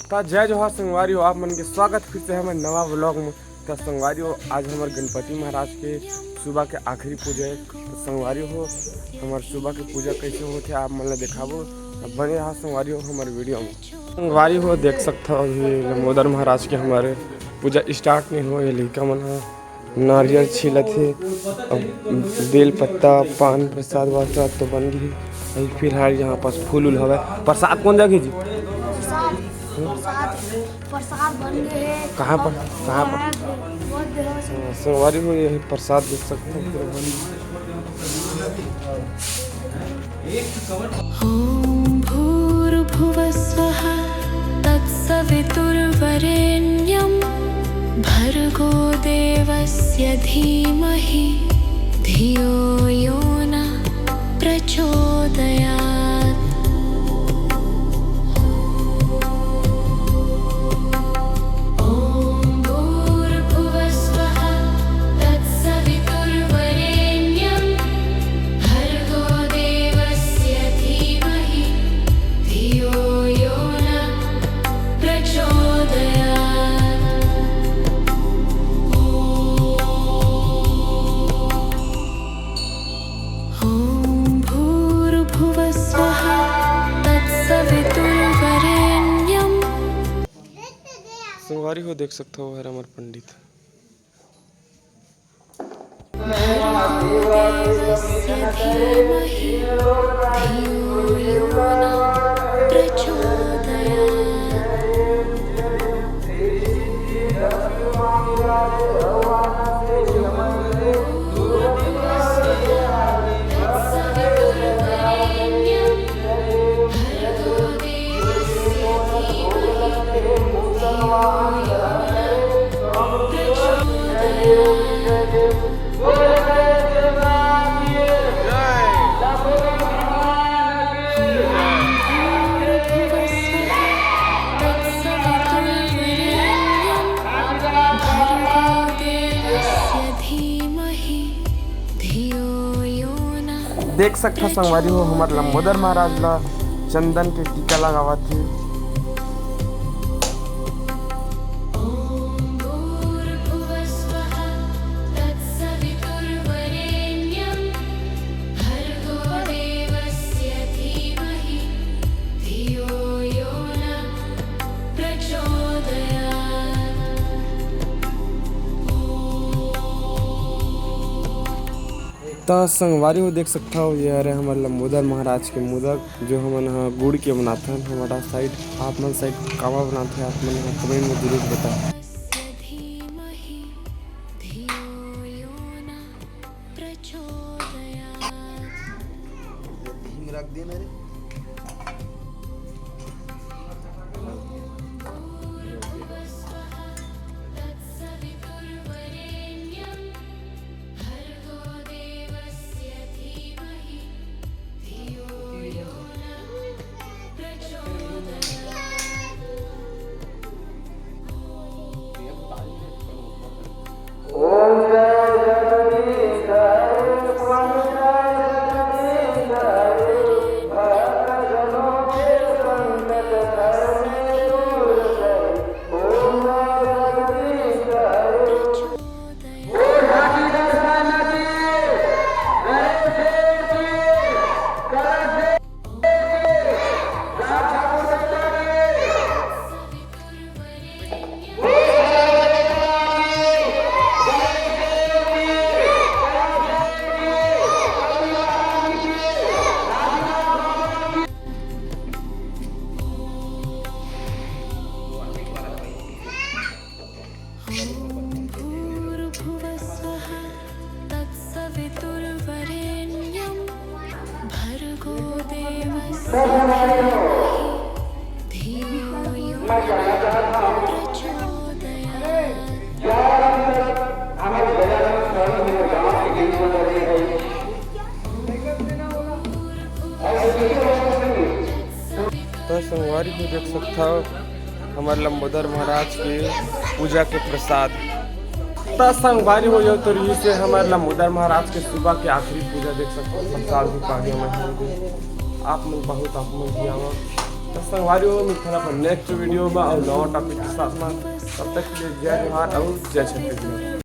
तो जय जोहार संगवारी हो, आप मन के स्वागत फिर से हमारे नवा व्लॉग में। तो संगवारी हो, आज हमारे गणपति महाराज के सुबह के आखिरी पूजा है। तो संगवारी हो, हमारे सुबह की पूजा कैसे होते आप मन दिखाबो। बने रहा संगवारी हो हमारे वीडियो में। संगवारी हो देख सकते हो, अभी लंबोदर महाराज के हमारे पूजा स्टार्ट नहीं हो। ये लड़का मन नारियल छीलत है, बेल पत्ता पान प्रसाद वसाद तो बन गई। अभी फिलहाल यहाँ पास फूल उल हवा। प्रसाद कौन जगह जी? प्रसाद बन गए हैं। कहाँ पर संगवारी में यही प्रसाद देख सकते हैं। ॐ भूर्भुवस्वः तत्सवितुर्वरेण्यं भर्गो देवस्य धीमहि धियो यो न प्रचोदयात्। संगवारी हो देख सकते हो हर अमर पंडित। देख सकता संगवारी हो, हमारे लंबोदर महाराज ला चंदन के टीका लगावा थे। तो संगवारी हो देख सकता हो, ये रहे हमारे लंबोदर महाराज के मोदक जो हम गुड़ के बनाते हैं। हमारा साइड आप मन साइड कावा बनाते हैं, आप मन कमेंट में जरूर बताएं। रख दिए मेरे तो संगवारी को देख सकता हो, हमारे लंबोदर महाराज के पूजा के प्रसाद। तो संगवारी हो जाओ, तो यही से हमारे लंबोदर महाराज के सुबह के आखिरी पूजा देख सकते हो। प्रसाद भी पानी में आप मन बहुत आप मन दिया तो संगवारी हो मिलता है अपन नेक्स्ट वीडियो में और नवा टॉपिक के साथ में। तब तक के लिए जय जोहार और जय छत्तीसगढ़।